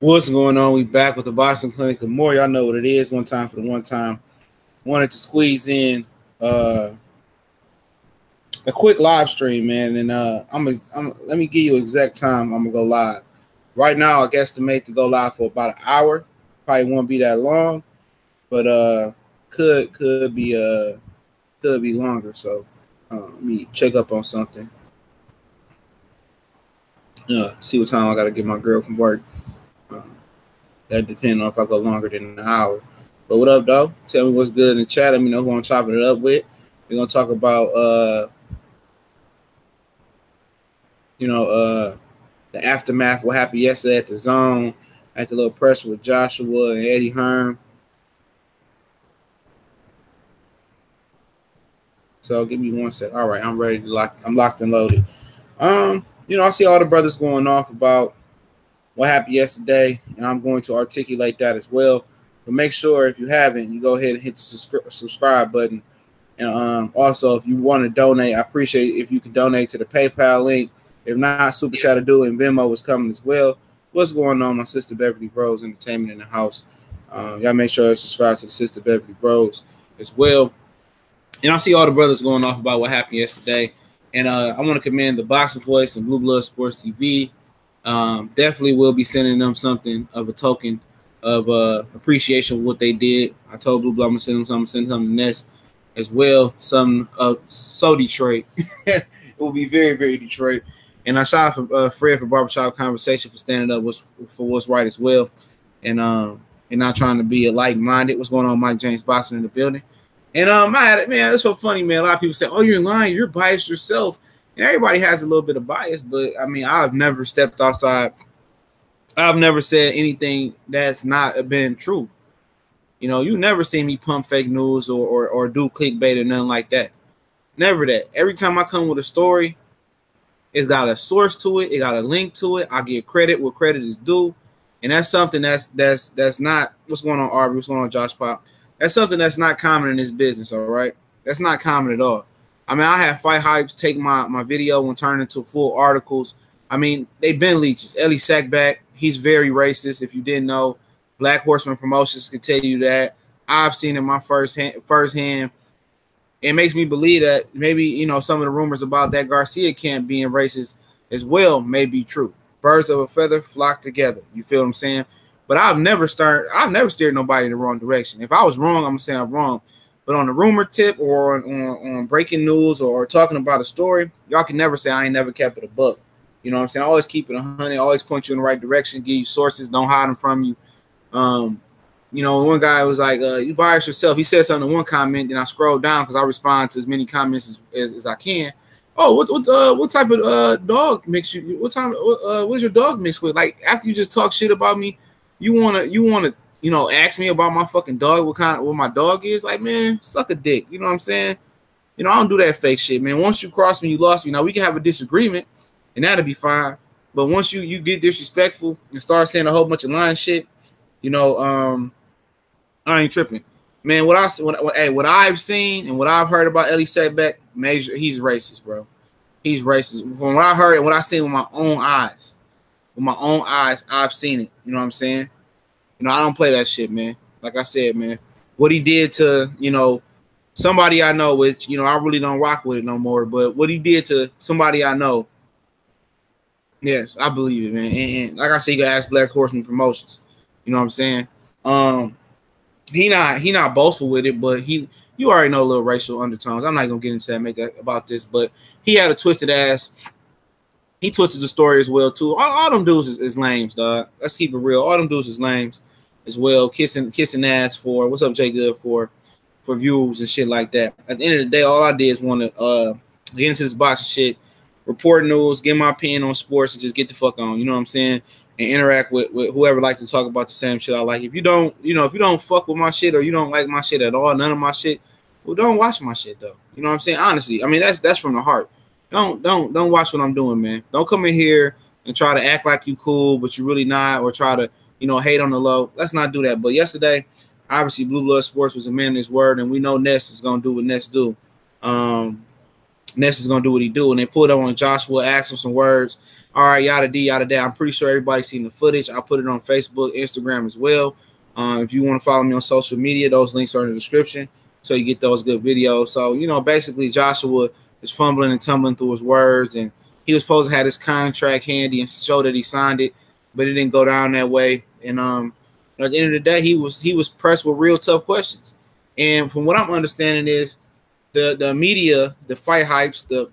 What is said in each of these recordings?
What's going on? We back with the Boxing Clinic and more. Y'all know what it is. One time for the one time. Wanted to squeeze in a quick live stream, man. And let me give you exact time I'm gonna go live. Right now, I guesstimate to go live for about an hour. Probably won't be that long, but could be longer. So let me check up on something. See what time I gotta get my girl from work. That depends on if I go longer than an hour. But what up, though? Tell me what's good in the chat. Let me know who I'm chopping it up with. We're going to talk about, the aftermath, what happened yesterday at the Zone, at the little pressure with Joshua and Eddie Hearn. So give me one sec. All right, I'm ready to lock. I'm locked and loaded. I see all the brothers going off about what happened yesterday, and I'm going to articulate that as well. But make sure if you haven't, you go ahead and hit the subscribe button. And also, if you want to donate, I appreciate if you can donate to the PayPal link. If not, Super Chat to do, and Venmo is coming as well. What's going on, my sister Beverly Bros Entertainment in the house? Y'all make sure to subscribe to the sister Beverly Bros as well. And I see all the brothers going off about what happened yesterday. And I want to commend the Boxing Voice and Blue Blood Sports TV. Definitely will be sending them something of a token of appreciation of what they did. I told Blue Blood I'm gonna send them something, send them to Ness as well. Some so Detroit. It will be very, very Detroit. And I shout out for Fred for Barbershop Conversation for standing up for what's right as well. And not trying to be a like-minded. What's going on, Mike James Boxing in the building? And I had it, man. That's so funny, man. A lot of people say, "Oh, you're lying. You're biased yourself." And everybody has a little bit of bias, but I mean, I've never stepped outside. I've never said anything that's not been true. You never see me pump fake news or do clickbait or nothing like that. Never that. Every time I come with a story, it's got a source to it. It got a link to it. I get credit where credit is due. And that's something that's not, what's going on, Arby? What's going on, Josh Pop? That's something that's not common in this business, all right? That's not common at all. I mean, I have Fight Hypes take my video and turn into full articles. I mean, they've been leeches. Ellie Sackback, he's very racist. If you didn't know, Black Horseman Promotions can tell you that. I've seen it my firsthand. It makes me believe that maybe, some of the rumors about that Garcia camp being racist as well may be true. Birds of a feather flock together. You feel what I'm saying? But I've never steered nobody in the wrong direction. If I was wrong, I'm going to say I'm wrong. But on the rumor tip or on breaking news or talking about a story, y'all can never say I ain't never kept it a buck. You know what I'm saying? I always keep it 100, always point you in the right direction, give you sources, don't hide them from you. One guy was like, you bias yourself. He said something in one comment, then I scrolled down because I respond to as many comments as I can. Oh, what type of dog mix you? What's your dog mixed with? Like, after you just talk shit about me, you wanna ask me about my fucking dog, what my dog is. Like, man, suck a dick. You know what I'm saying? I don't do that fake shit, man. Once you cross me, you lost me. Now, we can have a disagreement, and that'll be fine. But once you get disrespectful and start saying a whole bunch of lying shit, I ain't tripping. Man, what I've seen and what I've heard about Ellie Sackback, he's racist, bro. He's racist. From what I heard and what I seen with my own eyes. With my own eyes, I've seen it. You know what I'm saying? I don't play that shit, man. Like I said, man, what he did to, somebody I know, which, I really don't rock with it no more, but what he did to somebody I know, yes, I believe it, man. And like I said, you can ask Black Horseman Promotions. You know what I'm saying? He not boastful with it, but you already know little racial undertones. I'm not gonna get into that, make that about this, but he had a twisted ass. He twisted the story as well too. All them dudes is lames, dog. Let's keep it real. All them dudes is lames as well. Kissing ass for what's up, Jay Good for views and shit like that. At the end of the day, all I did is want to get into this boxing shit, report news, get my opinion on sports, and just get the fuck on. You know what I'm saying? And interact with whoever like to talk about the same shit I like. If you don't, if you don't fuck with my shit or you don't like my shit at all, none of my shit, well, don't watch my shit though. You know what I'm saying? Honestly, I mean that's from the heart. Don't watch what I'm doing, man. Don't come in here and try to act like you cool, but you're really not, or try to, hate on the low. Let's not do that. But yesterday, obviously, Blue Blood Sports was a man of his word, and we know Ness is gonna do what Ness do. Ness is gonna do what he do, and they pulled up on Joshua, asked him some words. All right, yada d yada da. I'm pretty sure everybody's seen the footage. I'll put it on Facebook, Instagram as well. If you want to follow me on social media, those links are in the description, so you get those good videos. So, you know, basically Joshua is fumbling and tumbling through his words, and he was supposed to have his contract handy and show that he signed it, but it didn't go down that way. And at the end of the day, he was pressed with real tough questions. And from what I'm understanding is the media, the fight hypes, the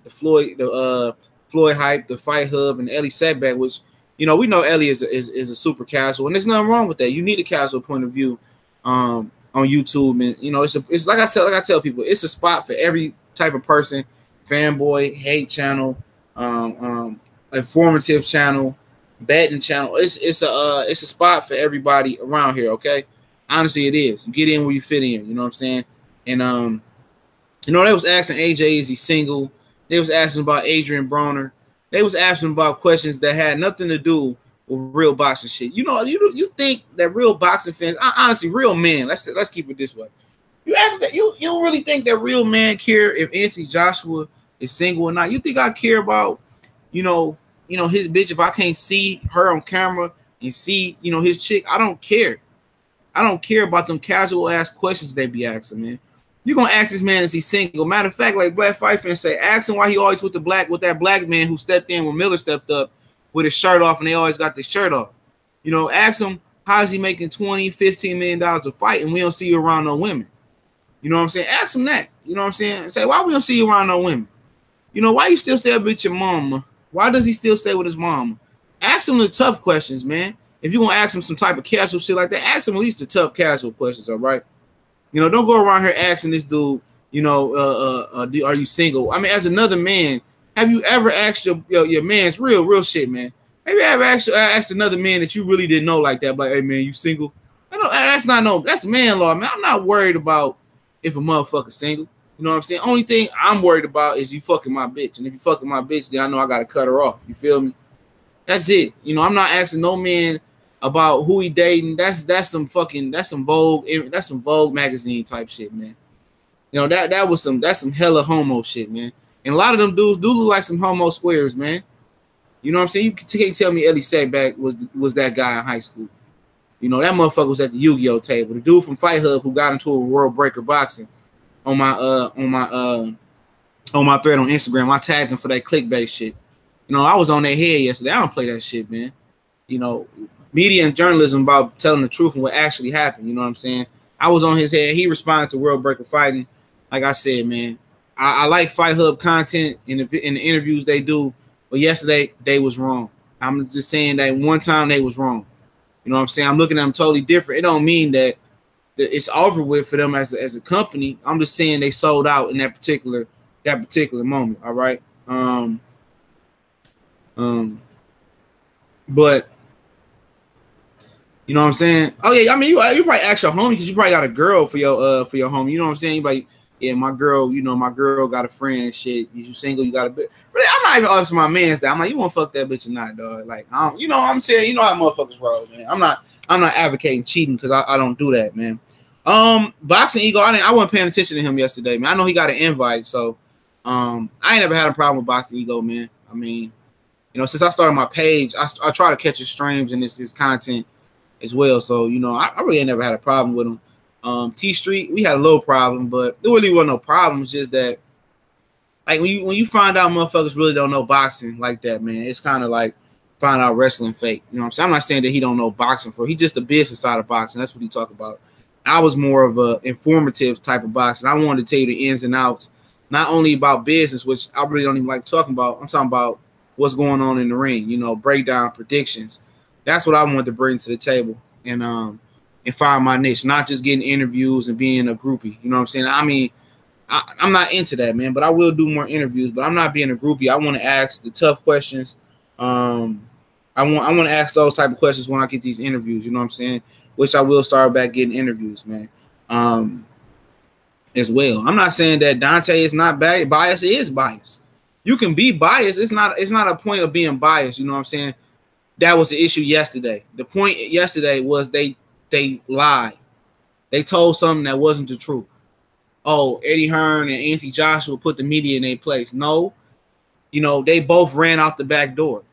Floyd hype, the Fight Hub, and Ellie Setback, which, you know, we know Ellie is a super casual, and there's nothing wrong with that. You need a casual point of view on YouTube, and you know, it's like I tell people, it's a spot for every type of person: fanboy, hate channel, informative channel, betting channel. It's a spot for everybody around here. Okay, honestly, it is. You get in where you fit in. You know what I'm saying? And you know, they was asking AJ, is he single? They was asking about Adrian Broner. They was asking about questions that had nothing to do with real boxing shit. You know, you think that real boxing fans, honestly, real men. Let's keep it this way. You really think that real men care if Anthony Joshua is single or not? You think I care about, you know his bitch if I can't see her on camera and see, you know, his chick? I don't care. I don't care about them casual ass questions they be asking, man. You're gonna ask this man, is he single? Matter of fact, like Black Fight fans say, ask him why he always with that black man who stepped in when Miller stepped up with his shirt off, and they always got their shirt off. You know, ask him, how is he making $20-15 million a fight and we don't see you around no women? You know what I'm saying? Ask him that. You know what I'm saying? Say, why we don't see you around no women? You know, why you still stay up with your mama? Why does he still stay with his mama? Ask him the tough questions, man. If you're gonna ask him some type of casual shit like that, ask him at least the tough casual questions, all right? You know, don't go around here asking this dude, you know, are you single? I mean, as another man, have you ever asked your man's real shit, man? Maybe I ever asked another man that you really didn't know like that, like, hey man, you single? That's man law, man. I'm not worried about if a motherfucker's single. You know what I'm saying? Only thing I'm worried about is you fucking my bitch, and if you fucking my bitch, then I know I gotta cut her off. You feel me? That's it. You know, I'm not asking no man about who he dating. That's some Vogue magazine type shit, man. You know, that's some hella homo shit, man. And a lot of them dudes do look like some homo squares, man. You know what I'm saying? You can't tell me Ellie Setback was that guy in high school. You know, that motherfucker was at the Yu-Gi-Oh table. The dude from Fight Hub who got into a World Breaker Boxing on my thread on Instagram, I tagged him for that clickbait shit. You know, I was on their head yesterday. I don't play that shit, man. You know, media and journalism about telling the truth and what actually happened. You know what I'm saying? I was on his head. He responded to World Breaker Fighting. Like I said, man, I like Fight Hub content in the interviews they do, but yesterday they was wrong. I'm just saying that one time they was wrong. You know what I'm saying? I'm looking at them totally different. It don't mean that it's over with for them as a company. I'm just saying they sold out in that particular moment. All right. But you know what I'm saying? Oh yeah, I mean you probably ask your homie because you probably got a girl for your homie. You know what I'm saying? You like, yeah, my girl, you know, my girl got a friend and shit. You single, you got a bit. But I'm not even asking my man's that. I'm like, you want to fuck that bitch or not, dog? Like, I don't, you know what I'm saying? You know how motherfuckers roll, man. I'm not advocating cheating because I don't do that, man. Boxing Ego, I wasn't paying attention to him yesterday, man. I know he got an invite, so I ain't never had a problem with Boxing Ego, man. I mean, you know, since I started my page, I try to catch his streams and his content as well. So, you know, I really ain't never had a problem with him. T Street, we had a little problem, but there really wasn't no problem. It's just that, like, when you find out motherfuckers really don't know boxing like that, man, it's kind of like find out wrestling fake. You know what I'm saying? I'm not saying that he don't know boxing he just the business side of boxing. That's what he talk about. I was more of a informative type of boxing. I wanted to tell you the ins and outs, not only about business, which I really don't even like talking about. I'm talking about what's going on in the ring, you know, breakdown, predictions. That's what I wanted to bring to the table and find my niche, not just getting interviews and being a groupie. You know what I'm saying? I mean, I'm not into that, man, but I will do more interviews, but I'm not being a groupie. I want to ask the tough questions. I want to ask those type of questions when I get these interviews, you know what I'm saying? Which I will start back getting interviews, man, as well. I'm not saying that Dante is not biased. It is biased. You can be biased. It's not a point of being biased, you know what I'm saying? That was the issue yesterday. The point yesterday was they lied. They told something that wasn't the truth. Oh, Eddie Hearn and Anthony Joshua put the media in their place. No, you know, they both ran out the back door.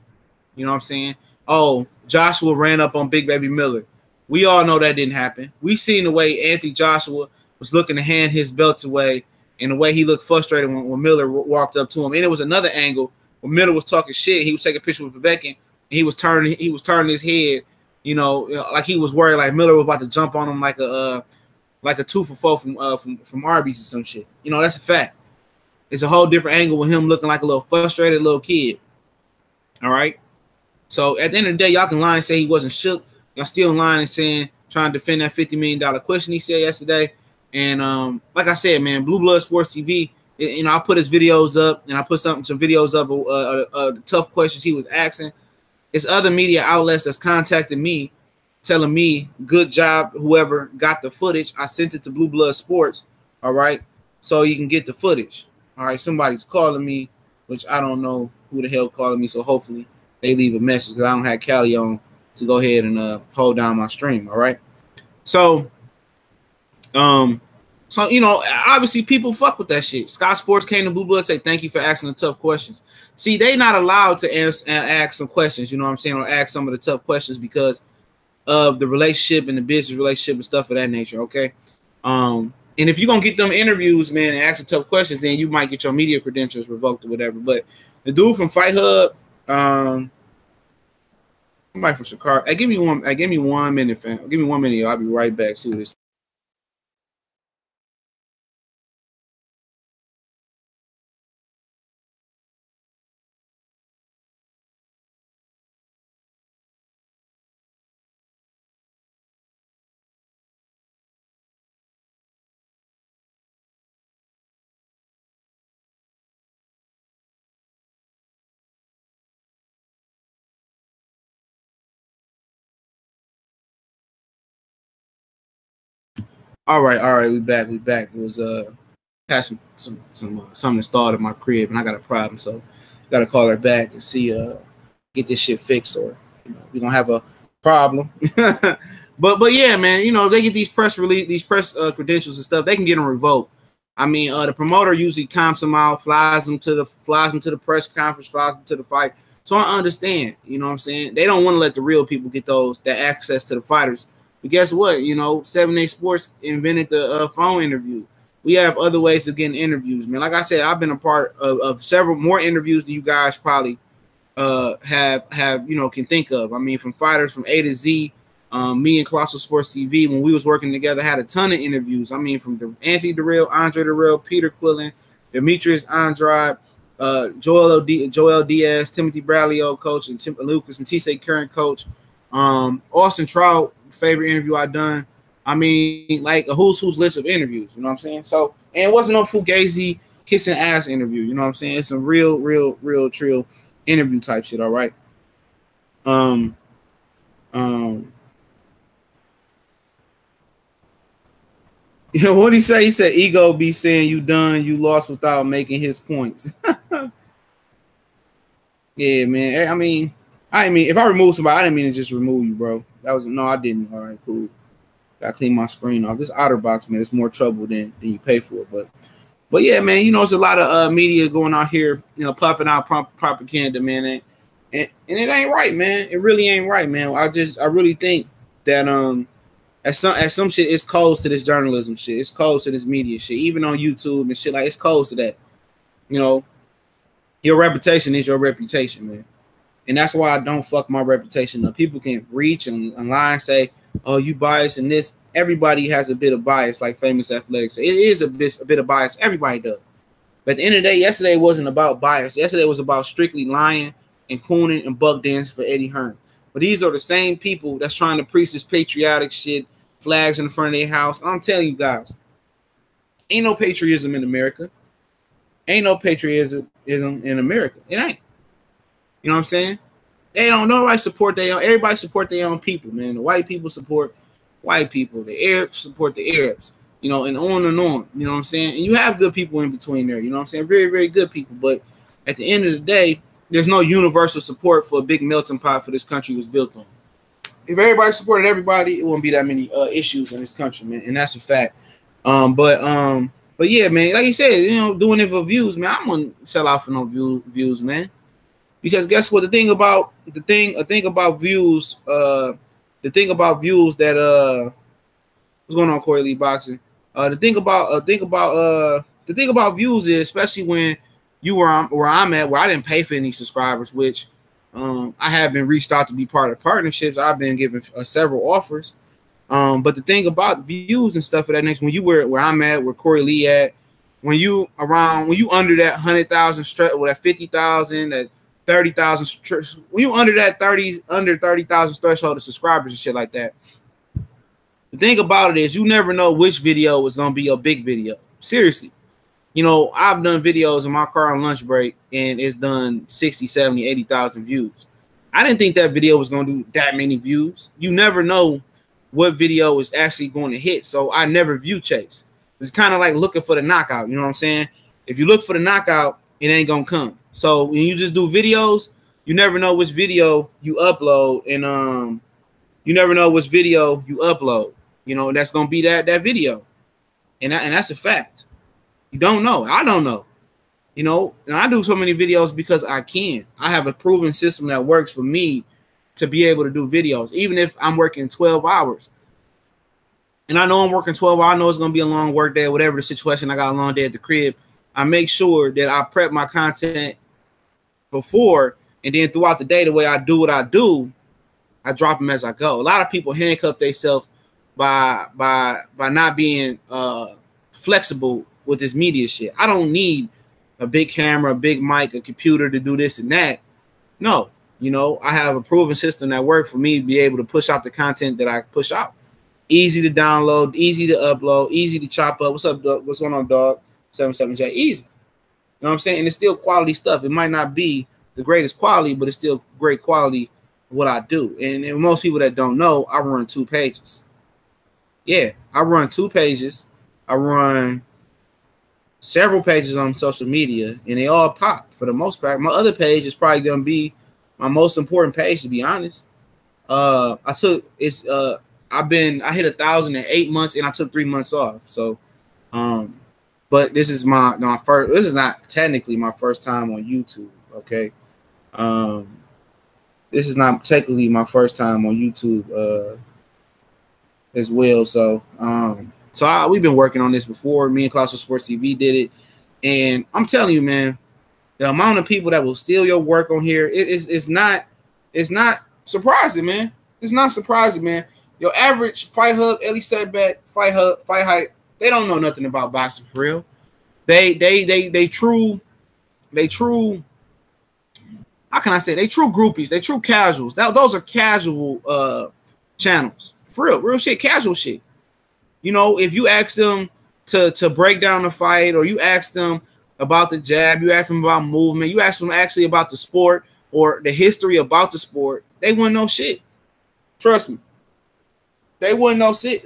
You know what I'm saying? Oh, Joshua ran up on Big Baby Miller. We all know that didn't happen. We seen the way Anthony Joshua was looking to hand his belt away, and the way he looked frustrated when Miller walked up to him. And it was another angle when Miller was talking shit. He was taking a picture with Povetkin, and he was turning his head, like he was worried, like Miller was about to jump on him like a 2 for 4 from Arby's or some shit. That's a fact. It's a whole different angle with him looking like a little frustrated little kid. All right. So at the end of the day, y'all can lie and say he wasn't shook. Y'all still lying and trying to defend that $50 million question he said yesterday. And like I said, man, Blue Blood Sports TV, I put his videos up, and I put some videos up of the tough questions he was asking. It's other media outlets that's contacting me, telling me, good job, whoever got the footage. I sent it to Blue Blood Sports, all right, so you can get the footage. All right, somebody's calling me, which I don't know who the hell calling me, so hopefully they leave a message because I don't have Callie on to go ahead and hold down my stream, all right? So, obviously people fuck with that shit. Sky Sports came to Blue Blood and say, thank you for asking the tough questions. See, they not allowed to ask some questions, you know what I'm saying, or ask some of the tough questions because of the relationship and the business relationship and stuff of that nature, okay? And if you're going to get them interviews, man, and ask the tough questions, then you might get your media credentials revoked or whatever. But the dude from Fight Hub, somebody from Chicago, give me 1 minute, fam. Give me 1 minute, I'll be right back. See what this. All right, we back. It was had something installed in my crib, and I got a problem, so got to call her back and see get this shit fixed, or we're gonna have a problem. but yeah, man, they get these press credentials and stuff, they can get them revoked. I mean, the promoter usually comps them out, flies them to the press conference, flies them to the fight. So I understand, you know what I'm saying? They don't want to let the real people get that access to the fighters. But guess what? 7A Sports invented the phone interview. We have other ways of getting interviews, man. Like I said, I've been a part of several more interviews than you guys probably have can think of. I mean, from fighters from A to Z. Me and Colossal Sports TV, when we was working together, had a ton of interviews. I mean, from Anthony Durrell, Andre Durrell, Peter Quillen, Demetrius Andrade, Joel Diaz, Timothy Bradley, old coach, and Lucas Matisse, current coach. Austin Trout, favorite interview I done. I mean, like a who's list of interviews, you know what I'm saying? So, and it wasn't no Fugazi kissing ass interview, you know what I'm saying? It's some real trill interview type shit, all right? What did he say? He said, ego be saying you done, you lost without making his points. Yeah, man. I mean, if I remove somebody, I didn't mean to just remove you, bro. I didn't. All right, cool. Gotta clean my screen off. This OtterBox, man, it's more trouble than you pay for. But yeah, man, there's a lot of media going out here, popping out propaganda, man, and it ain't right, man. It really ain't right, man. I really think that at some shit, it's close to this journalism shit. It's close to this media shit, even on YouTube and shit. Like, it's close to that. Your reputation is your reputation, man. And that's why I don't fuck my reputation up. People can reach and lie and say, oh, you biased in this. Everybody has a bit of bias, like Famous Athletics. It is a bit of bias. Everybody does. But at the end of the day, yesterday wasn't about bias. Yesterday was about strictly lying and cooning and buck dancing for Eddie Hearn. But these are the same people that's trying to preach this patriotic shit, flags in front of their house. I'm telling you guys, ain't no patriotism in America. Ain't no patriotism in America. It ain't. You know what I'm saying? Nobody support their own. Everybody support their own people, man. The white people support white people. The Arabs support the Arabs. And on and on. You know what I'm saying? And you have good people in between there. You know what I'm saying? Very, very good people. But at the end of the day, there's no universal support for a big melting pot for this country was built on. If everybody supported everybody, it wouldn't be that many issues in this country, man. And that's a fact. But yeah, man, like you said, doing it for views, man. I'm gonna sell out for no views, man. Because guess what? The thing about views, that what's going on, Corey Lee Boxing? The thing about views is, especially when you where I'm at, where I didn't pay for any subscribers, which I have been reached out to be part of partnerships. I've been given several offers. But the thing about views and stuff of that next, when you where I'm at, where Corey Lee at, when you under that 100,000 or that 50,000, that 30,000, when you under 30,000 threshold of subscribers and shit like that. The thing about it is, you never know which video is gonna be a big video. Seriously. I've done videos in my car on lunch break, and it's done 60, 70, 80,000 views. I didn't think that video was going to do that many views. You never know what video is actually going to hit, so I never view chase. It's kind of like looking for the knockout, you know what I'm saying? If you look for the knockout, it ain't going to come. So when you just do videos, you never know which video you upload, and you never know which video you upload. That's going to be that video, and that's a fact. You don't know. I don't know. And I do so many videos because I can. I have a proven system that works for me to be able to do videos, even if I'm working 12 hours. And I know I'm working 12 hours. I know it's going to be a long work day, whatever the situation. I got a long day at the crib. I make sure that I prep my content before, and then throughout the day, the way I do what I do, I drop them as I go. A lot of people handcuff themselves by not being flexible with this media shit. I don't need a big camera, a big mic, a computer to do this and that. No, I have a proven system that works for me to be able to push out the content that I push out. Easy to download, easy to upload, easy to chop up. What's up, dog? What's going on, dog? 77J. Easy. You know what I'm saying? And it's still quality stuff. It might not be the greatest quality, but it's still great quality of what I do. And most people that don't know, I run 2 pages. Yeah, I run 2 pages. I run several pages on social media, and they all pop for the most part. My other page is probably gonna be my most important page, to be honest. I hit 1,000 in 8 months, and I took 3 months off. So, but this is my first. This is not technically my first time on YouTube. Okay, this is not technically my first time on YouTube as well. So, we've been working on this before. Me and Classical Sports TV did it, and I'm telling you, man, the amount of people that will steal your work on here, it's not surprising, man. It's not surprising, man. Your average Fight Hub, Ellie Setback, Fight Hub, Fight Hype, they don't know nothing about boxing for real. They true. How can I say? They true groupies. They true casuals. Those are casual channels for real shit, casual shit. If you ask them to break down the fight, or you ask them about the jab, you ask them about movement, you ask them actually about the sport or the history about the sport, they wouldn't know shit. Trust me. They wouldn't know shit.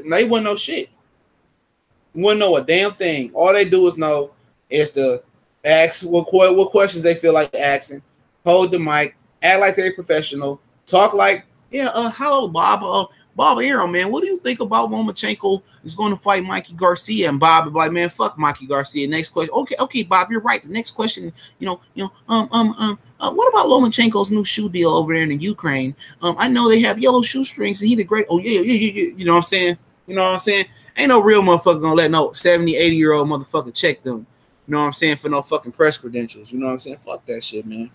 Wouldn't know a damn thing. All they do is know is to ask what questions they feel like asking, hold the mic, act like they're professional, talk like, hello, Bob. Bob Aaron, man, what do you think about Lomachenko is going to fight Mikey Garcia? And Bob is like, man, fuck Mikey Garcia. Next question. Okay, Bob, you're right. The next question, what about Lomachenko's new shoe deal over there in the Ukraine? I know they have yellow shoestrings, and he did great. Oh, yeah. You know what I'm saying? Ain't no real motherfucker gonna let no 70, 80-year-old motherfucker check them. You know what I'm saying? For no fucking press credentials. You know what I'm saying? Fuck that shit, man.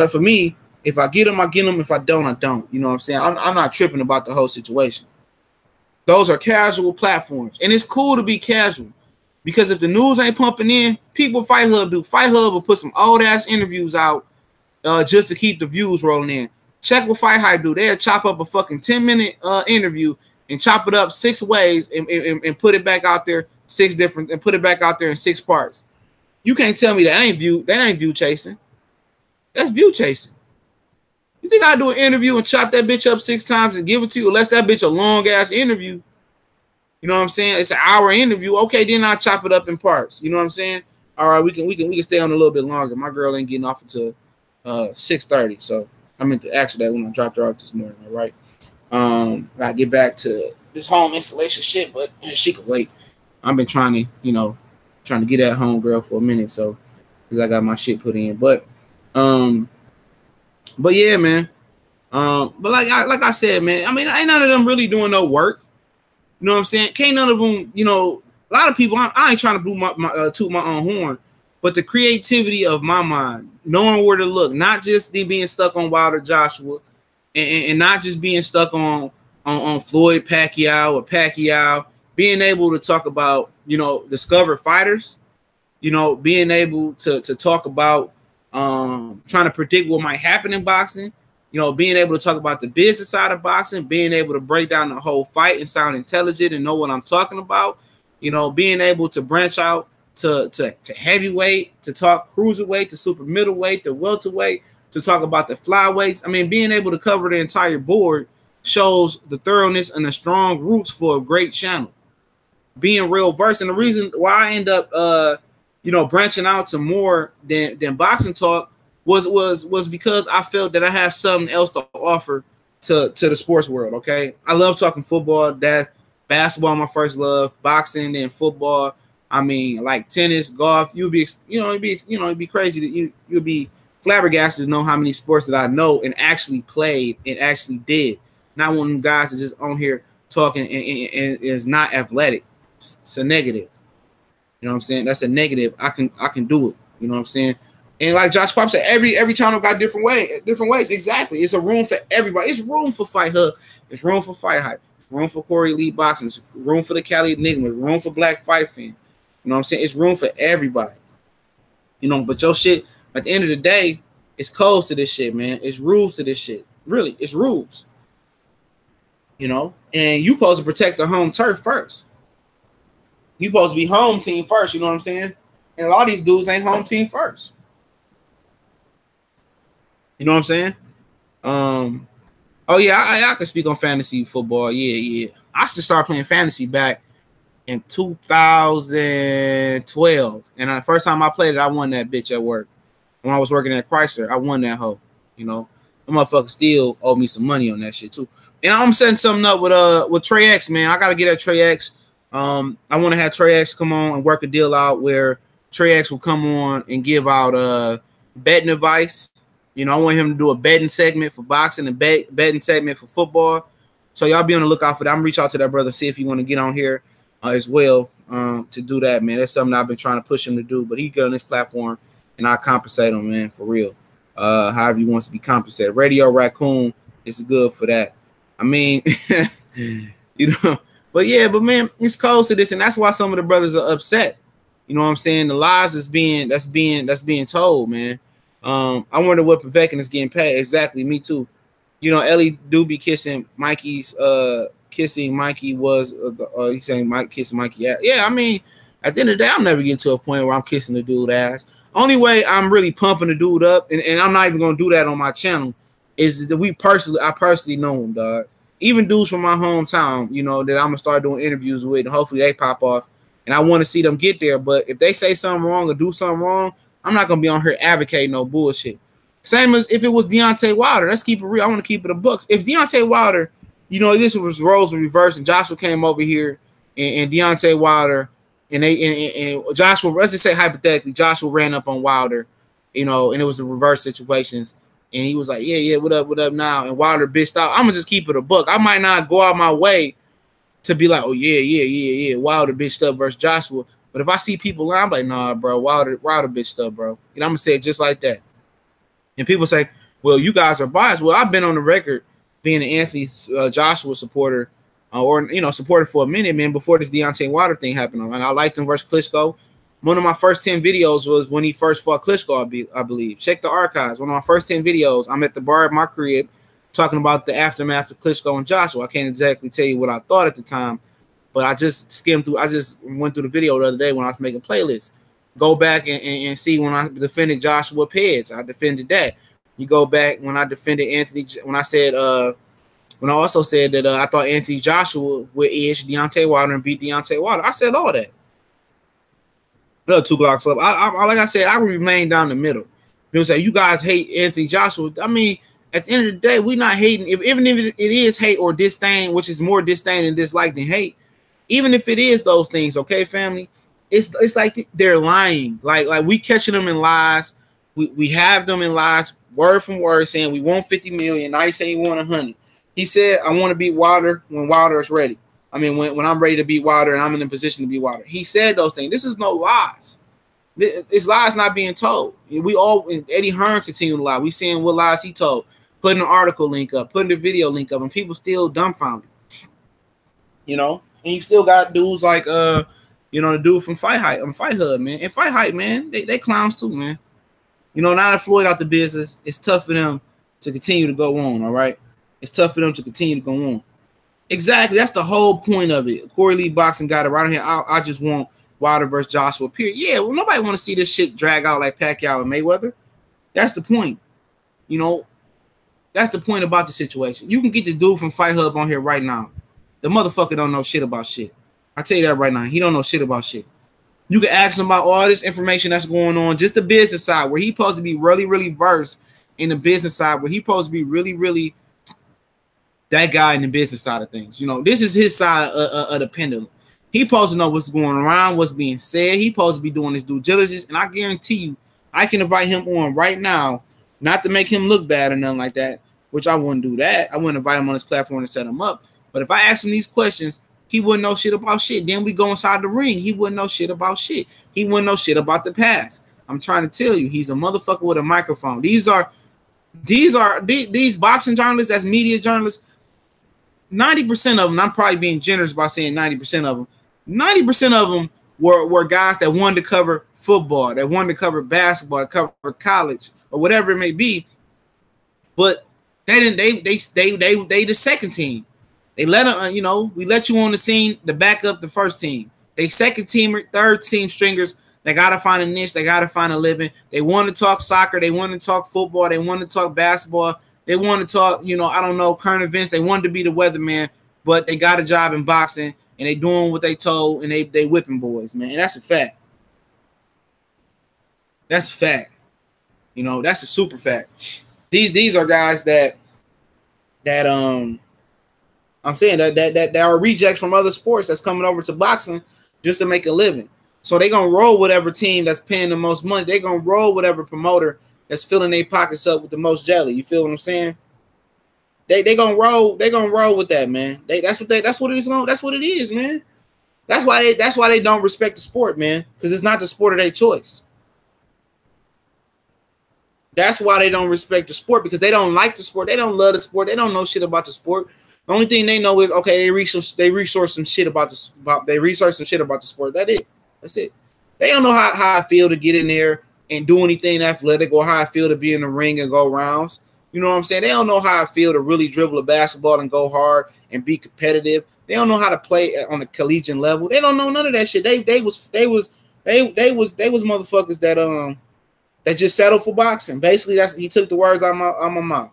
For me, if I get them, I get them. If I don't, I don't. You know what I'm saying? I'm not tripping about the whole situation. Those are casual platforms. And it's cool to be casual. Because if the news ain't pumping in, people Fight Hub do. Fight Hub will put some old-ass interviews out just to keep the views rolling in. Check what Fight Hype do. They'll chop up a fucking 10-minute interview and chop it up 6 ways and put it back out there put it back out there in 6 parts. You can't tell me that ain't view chasing. That's view chasing. You think I do an interview and chop that bitch up 6 times and give it to you, unless that bitch a long ass interview? You know what I'm saying? It's an hour interview. Okay, then I chop it up in parts. You know what I'm saying? All right, we can stay on a little bit longer. My girl ain't getting off until 6:30, so I meant to ask her that when I dropped her off this morning. All right, gotta get back to this home installation shit, but she can wait. I've been trying to get at home girl for a minute, so because I got my shit put in, but But yeah, man. But like I said, man, I mean, ain't none of them really doing no work. You know what I'm saying? Can't none of them, you know, a lot of people, I ain't trying to toot my own horn, but the creativity of my mind, knowing where to look, not just being stuck on Wilder Joshua, and not just being stuck on Floyd Pacquiao or Pacquiao, being able to talk about, you know, discovered fighters, you know, being able to talk about trying to predict what might happen in boxing, you know, being able to talk about the business side of boxing, being able to break down the whole fight and sound intelligent and know what I'm talking about, you know, being able to branch out to heavyweight, to talk cruiserweight, to super middleweight, to welterweight, to talk about the flyweights. I mean, being able to cover the entire board shows the thoroughness and the strong roots for a great channel. Being real versed, and the reason why I end up you know, branching out to more than boxing talk was because I felt that I have something else to offer to the sports world. Okay, I love talking football. That's basketball, my first love. Boxing, then football. I mean, like tennis, golf. It'd be crazy that you'd be flabbergasted to know how many sports that I know and actually played and actually did. Not one of them guys that's just on here talking and is not athletic. It's a negative. You know what I'm saying? That's a negative. I can do it. You know what I'm saying? And like Josh Pop said, every channel got different ways. Exactly. It's a room for everybody. It's room for Fight Hub. It's room for Fight Hype. Room for Corey Elite Boxing. It's room for the Cali Enigma. It's room for Black Fight Fan. You know what I'm saying? It's room for everybody. You know, but your shit, at the end of the day, it's codes to this shit, man. It's rules to this shit. Really, it's rules. You know, and you supposed to protect the home turf first. You supposed to be home team first. You know what I'm saying? And a lot of these dudes ain't home team first. You know what I'm saying? Oh yeah, I can speak on fantasy football. Yeah. I just started playing fantasy back in 2012, and the first time I played it, I won that bitch at work. When I was working at Chrysler, I won that hoe. You know, the motherfucker still owe me some money on that shit too. And I'm setting something up with Trey X, man. I gotta get at Trey X. I want to have Trey X come on and work a deal out where Trey X will come on and give out betting advice. You know, I want him to do a betting segment for boxing and betting segment for football. So y'all be on the lookout for that. I'm gonna reach out to that brother, see if he want to get on here as well to do that, man. That's something I've been trying to push him to do, but he get on this platform and I'll compensate him, man, for real. However he wants to be compensated. Radio Raccoon is good for that. I mean, you know, but yeah, but man, it's close to this, and that's why some of the brothers are upset. You know what I'm saying? The lies that's being told, man. I wonder what Paveckin is getting paid. Exactly, me too. You know, Ellie do be kissing Mikey's kissing Mikey was he's saying Mike kissing Mikey ass. Yeah, I mean, at the end of the day, I'm never getting to a point where I'm kissing the dude ass. Only way I'm really pumping the dude up, and I'm not even gonna do that on my channel, is that I personally know him, dog. Even dudes from my hometown, you know, that I'm gonna start doing interviews with, and hopefully they pop off, and I want to see them get there. But if they say something wrong or do something wrong, I'm not gonna be on here advocating no bullshit. Same as if it was Deontay Wilder. Let's keep it real. I want to keep it a bucks. If Deontay Wilder, you know, this was roles reversed, and Joshua came over here, and Deontay Wilder, and Joshua, let's just say hypothetically, Joshua ran up on Wilder, you know, and it was the reverse situations, and he was like, yeah, what up now? And Wilder bitched out. I'm gonna just keep it a buck. I might not go out my way to be like, oh yeah, Wilder bitched up versus Joshua. But if I see people, I'm like, nah, bro, Wilder bitched up, bro. You know, I'm gonna say it just like that. And people say, well, you guys are biased. Well, I've been on the record being an Anthony Joshua supporter, or, you know, supporter for a minute, man, before this Deontay Wilder thing happened. And I liked him versus Klitschko. One of my first 10 videos was when he first fought Klitschko, I believe. Check the archives. One of my first 10 videos, I'm at the bar at my crib talking about the aftermath of Klitschko and Joshua. I can't exactly tell you what I thought at the time, but I just went through the video the other day when I was making playlists. Go back and see when I defended Joshua Peds. I defended that. You go back when I defended Anthony, when I also said that I thought Anthony Joshua would edge Deontay Wilder and beat Deontay Wilder. I said all that. 2 blocks up. Like I said, I remain down the middle. People say, you guys hate Anthony Joshua. I mean, at the end of the day, we're not hating. Even if it is hate or disdain, which is more disdain and dislike than hate, even if it is those things, okay, family? It's like they're lying. Like we catching them in lies. We have them in lies word from word saying we want 50 million. Now he's saying he want 100. He said, I want to beat Wilder when Wilder is ready. I mean, when I'm ready to beat Wilder and I'm in a position to beat Wilder. He said those things. This is no lies. It's lies not being told. We all, Eddie Hearn continue to lie. We seeing what lies he told. Putting an article link up, putting the video link up, and people still dumbfounded. You know, and you still got dudes like the dude from Fight Hub, man. And Fight Hype, man, they clowns too, man. You know, now that Floyd out the business, it's tough for them to continue to go on, all right? It's tough for them to continue to go on. Exactly. That's the whole point of it. Corey Lee Boxing got it right here. I just want Wilder versus Joshua, period. Yeah, well, nobody want to see this shit drag out like Pacquiao and Mayweather. That's the point. You know, that's the point about the situation. You can get the dude from Fight Hub on here right now. The motherfucker don't know shit about shit. I tell you that right now. He don't know shit about shit. You can ask him about all this information that's going on, just the business side, where he's supposed to be really, really versed in the business side, where he's supposed to be really, really that guy in the business side of things. You know, this is his side of the pendulum. He's supposed to know what's going around, what's being said. He's supposed to be doing his due diligence, and I guarantee you, I can invite him on right now, not to make him look bad or nothing like that, which I wouldn't do that. I wouldn't invite him on this platform and set him up. But if I ask him these questions, he wouldn't know shit about shit. Then we go inside the ring. He wouldn't know shit about shit. He wouldn't know shit about the past. I'm trying to tell you, he's a motherfucker with a microphone. These boxing journalists, that's media journalists, 90% of them, I'm probably being generous by saying 90% of them, 90% of them were guys that wanted to cover football, that wanted to cover basketball, cover college, or whatever it may be. But they didn't. They the second team. They let them. We let you on the scene to back up the first team. They second team, third team stringers. They gotta find a niche. They gotta find a living. They want to talk soccer. They want to talk football. They want to talk basketball. They want to talk, I don't know, current events. They wanted to be the weatherman, but they got a job in boxing and they doing what they told, and they whipping boys, man. And that's a fact. That's a fact. That's a super fact. These are guys that I'm saying that are rejects from other sports that's coming over to boxing just to make a living. So they're gonna roll whatever team that's paying the most money. They're gonna roll whatever promoter that's filling their pockets up with the most jelly. You feel what I'm saying? They gonna roll with that, man. That's what it is, man. That's why they don't respect the sport, man, because it's not the sport of their choice. That's why they don't respect the sport, because they don't like the sport. They don't love the sport. They don't know shit about the sport. The only thing they know is, okay, they research some shit about the sport. That's it. They don't know how I feel to get in there and do anything athletic, or how I feel to be in the ring and go rounds. You know what I'm saying? They don't know how I feel to really dribble a basketball and go hard and be competitive. They don't know how to play on a collegiate level. They don't know none of that shit. They was motherfuckers that just settled for boxing. Basically, he took the words out of my mouth.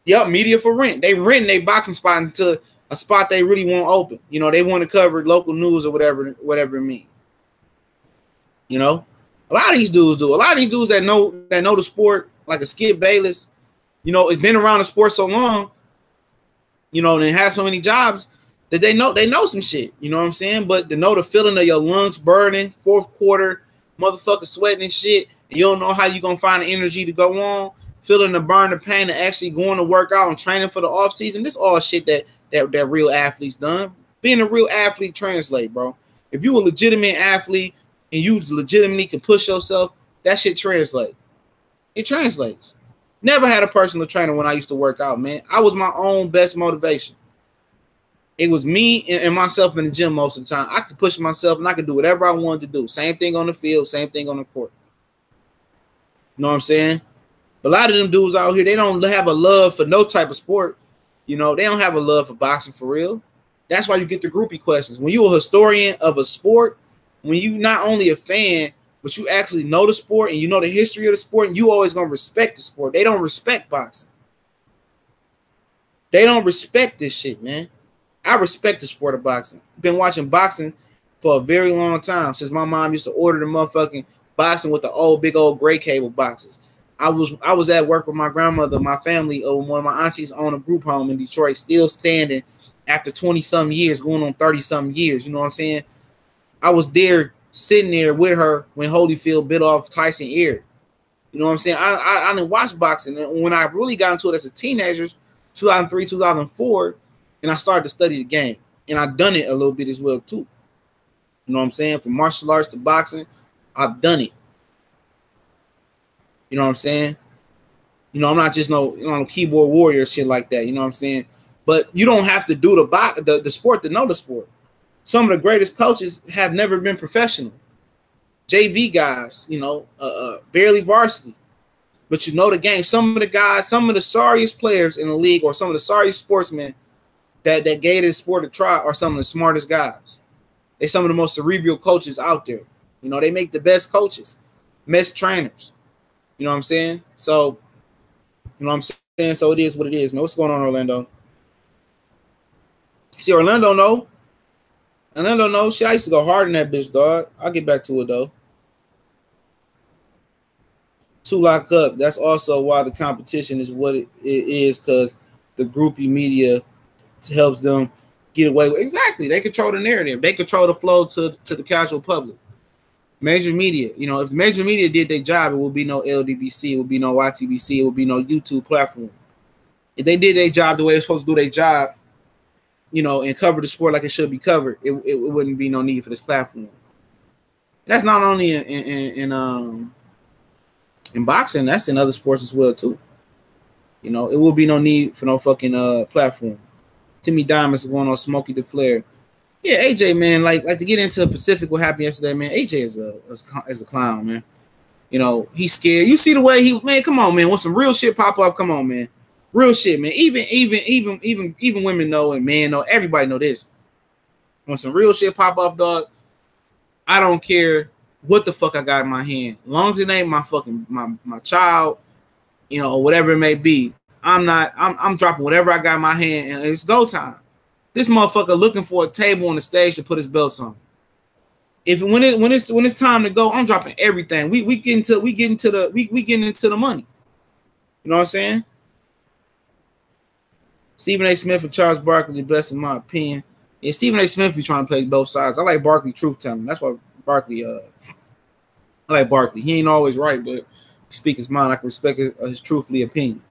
Yep, media for rent. They rent a boxing spot into a spot they really want open. They want to cover local news or whatever it means. A lot of these dudes do. A lot of these dudes that know the sport, like a Skip Bayless, it's been around the sport so long, and has so many jobs that they know some shit. You know what I'm saying? But to know the feeling of your lungs burning, fourth quarter, motherfucker sweating and shit, and you don't know how you gonna find the energy to go on, feeling the burn, the pain, and actually going to work out and training for the off season. This all shit that real athletes done. Being a real athlete translate, bro. If you a legitimate athlete and you legitimately can push yourself, that shit translate. It translates. Never had a personal trainer when I used to work out, man. I was my own best motivation. It was me and myself in the gym most of the time. I could push myself and I could do whatever I wanted to do. Same thing on the field, same thing on the court. You know what I'm saying? A lot of them dudes out here, they don't have a love for no type of sport. They don't have a love for boxing for real. That's why you get the groupie questions. When you're a historian of a sport, when you not only a fan, but you actually know the sport and you know the history of the sport, and you always going to respect the sport. They don't respect boxing. They don't respect this shit, man. I respect the sport of boxing. I've been watching boxing for a very long time, since my mom used to order the motherfucking boxing with the big old gray cable boxes. I was at work with my grandmother, my family, one of my aunties owned a group home in Detroit, still standing after 20-some years, going on 30-some years. You know what I'm saying? I was there, sitting there with her when Holyfield bit off Tyson ear. You know what I'm saying? I didn't watch boxing. And when I really got into it as a teenager, 2003, 2004, and I started to study the game. And I've done it a little bit as well, too. You know what I'm saying? From martial arts to boxing, I've done it. You know what I'm saying? You know, I'm not just no keyboard warrior shit like that. You know what I'm saying? But you don't have to do the sport to know the sport. Some of the greatest coaches have never been professional. JV guys, you know, barely varsity. But you know the game. Some of the guys, some of the sorriest players in the league or some of the sorriest sportsmen that gave this sport a try are some of the smartest guys. They're some of the most cerebral coaches out there. You know, they make the best coaches, best trainers. You know what I'm saying? So, you know what I'm saying? So it is what it is, man. What's going on, Orlando? See, Orlando knows. Shit, I used to go hard in that bitch, dog. I'll get back to it, though. 2 lock up. That's also why the competition is what it is, because the groupie media helps them get away with. Exactly. They control the narrative. They control the flow to the casual public. Major media, you know, if the major media did their job, it would be no LDBC, it would be no YTBC, it would be no YouTube platform. If they did their job the way they're supposed to do their job, you know, and cover the sport like it should be covered, it wouldn't be no need for this platform. That's not only in boxing, that's in other sports as well too. You know, it will be no need for no fucking platform. Timmy Diamonds going on Smokey the Flare. Yeah, AJ, man, like to get into Pacific, what happened yesterday, man. AJ is a clown, man. You know, he's scared. You see the way man, come on, man. When some real shit pop up, come on, man. Real shit, man. Even women know and men know, everybody know this. When some real shit pop up, dog, I don't care what the fuck I got in my hand. As long as it ain't my fucking my child, you know, or whatever it may be. I'm dropping whatever I got in my hand and it's go time. This motherfucker looking for a table on the stage to put his belts on. When it's time to go, I'm dropping everything. We getting into the money. You know what I'm saying? Stephen A. Smith and Charles Barkley, the best in my opinion. Yeah, Stephen A. Smith be trying to play both sides. I like Barkley truth telling. That's why Barkley. I like Barkley. He ain't always right, but he speak his mind. I can respect his truthfully opinion.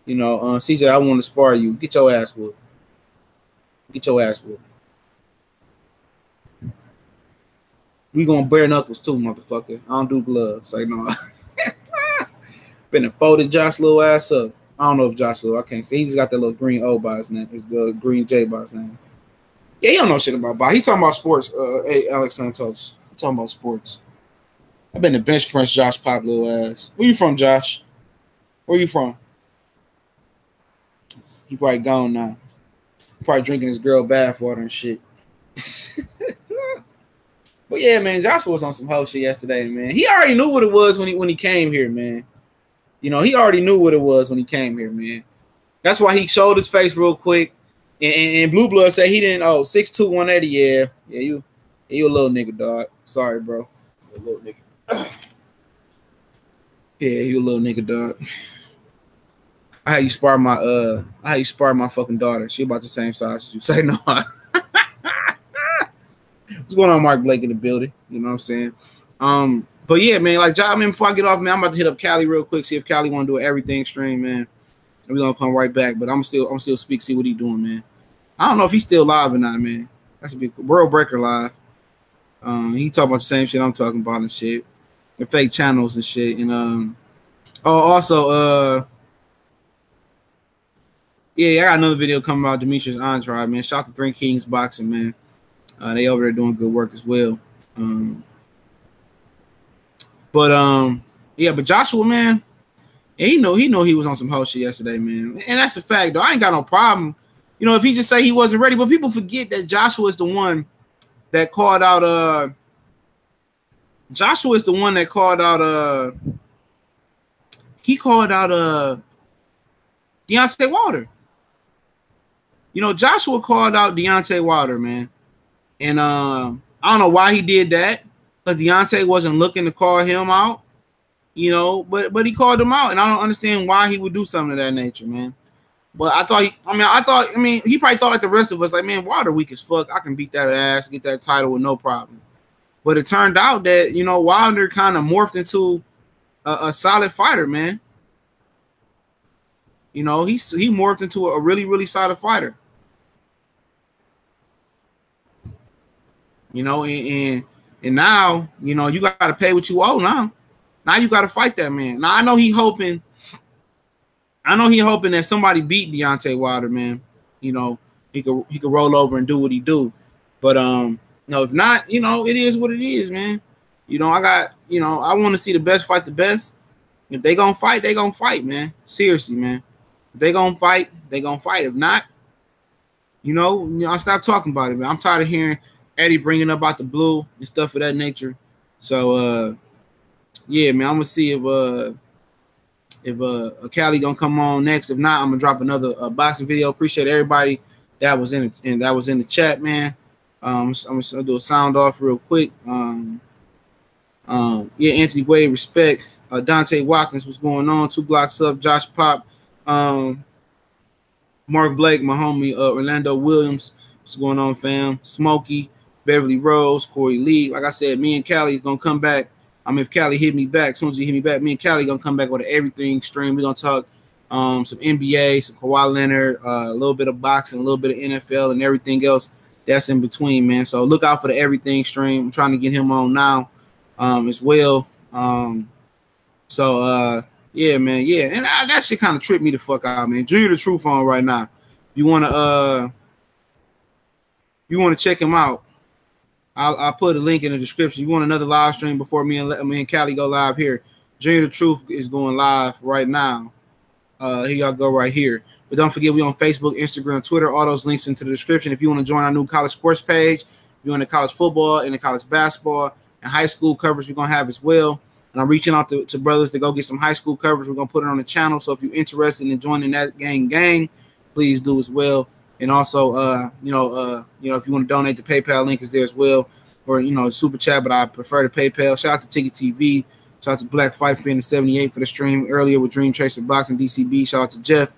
You know, CJ, I want to spar you. Get your ass whooped. Get your ass whooped. We gonna bare knuckles too, motherfucker. I don't do gloves. Like, no. Been folded Josh little ass up. I don't know if Josh little. I can't say. He just got that little green O by his name. His green J by his name. Yeah, he don't know shit about boxing. He talking about sports. Hey, Alex Santos. He talking about sports. I've been to bench press Josh Pop little ass. Where you from, Josh? Where you from? He probably gone now. Probably drinking his girl bath water and shit. But yeah, man, Joshua was on some whole shit yesterday, man. He already knew what it was when he came here, man. You know, he already knew what it was when he came here, man. That's why he showed his face real quick. And Blue Blood said he didn't. 6'2", 180. Yeah, you a little nigga, dog. Sorry, bro. You a little nigga. Yeah, you a little nigga, dog. I had you spar my fucking daughter. She about the same size as you. Say no. What's going on, Mark Blake in the building? You know what I'm saying? But yeah, man, like, I mean, before I get off, man, I'm about to hit up Cali real quick, see if Cali want to do an everything stream, man. And we're gonna come right back, but I'm still speak, see what he doing, man. I don't know if he's still live or not, man. That should be World Breaker live. He talking about the same shit I'm talking about and shit. The fake channels and shit. And yeah, I got another video coming about Demetrius Andrade, man. Shout out to Three Kings Boxing, man. They over there doing good work as well. But Joshua, man, yeah, he know he was on some whole shit yesterday, man. And that's a fact, though. I ain't got no problem. You know, if he just say he wasn't ready, but people forget that Joshua is the one that called out he called out Deontay Wilder. You know, Joshua called out Deontay Wilder, man. And I don't know why he did that, because Deontay wasn't looking to call him out, you know, but he called him out, and I don't understand why he would do something of that nature, man. But he probably thought like the rest of us, like, man, Wilder weak as fuck. I can beat that ass, get that title with no problem. But it turned out that, you know, Wilder kind of morphed into a solid fighter, man. You know, he morphed into a really, really solid fighter. You know, and now, you know, you got to pay what you owe now. Now you got to fight that man. Now I know he hoping that somebody beat Deontay Wilder, man. You know, he could roll over and do what he do. But no, if not, you know, it is what it is, man. You know, I want to see the best fight the best. If they gonna fight, they gonna fight, man. Seriously, man. If they gonna fight, they gonna fight. If not, you know, I'll stop talking about it, man. I'm tired of hearing Eddie bringing up out the blue and stuff of that nature. So, yeah, man, I'm gonna see if Cali gonna come on next. If not, I'm gonna drop another boxing video. Appreciate everybody that was in the chat, man. I'm gonna do a sound off real quick. Yeah, Anthony Wade, respect. Dante Watkins, what's going on? 2 Glocks up. Josh Pop, Mark Blake, my homie, Orlando Williams, what's going on, fam? Smokey, Beverly Rose, Corey Lee. Like I said, me and Callie gonna come back. I mean, if Callie hit me back, as soon as he hit me back, me and Callie gonna come back with an everything stream. We're gonna talk some NBA, some Kawhi Leonard, a little bit of boxing, a little bit of NFL, and everything else that's in between, man. So look out for the everything stream. I'm trying to get him on now as well. Yeah, man, yeah, and that shit kind of tripped me the fuck out, man. Junior the Truth on right now. You wanna check him out? I'll put a link in the description. You want another live stream before me and Callie go live here? Junior the Truth is going live right now. Here y'all go right here. But don't forget, we on Facebook, Instagram, Twitter. All those links into the description. If you want to join our new college sports page, you want the college football and the college basketball and high school coverage we're gonna have as well. And I'm reaching out to brothers to go get some high school coverage. We're gonna put it on the channel. So if you're interested in joining that gang, please do as well. And also, if you want to donate, the PayPal link is there as well, or super chat. But I prefer the PayPal. Shout out to Ticket TV. Shout out to Black Fight Fan 78 for the stream earlier with Dream Chaser Boxing DCB. Shout out to Jeff,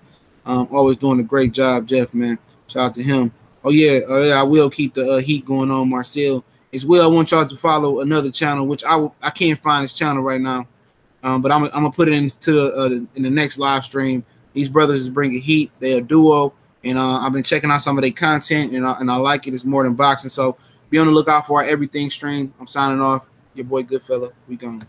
always doing a great job, Jeff, man. Shout out to him. Oh yeah, I will keep the heat going on, Marcel. As well, I want y'all to follow another channel, which I can't find this channel right now, but I'm gonna put it in the next live stream. These brothers is bringing heat. They're a duo, and I've been checking out some of their content, and I like it. It's more than boxing, so be on the lookout for our everything stream. I'm signing off. Your boy Goodfella. We gone.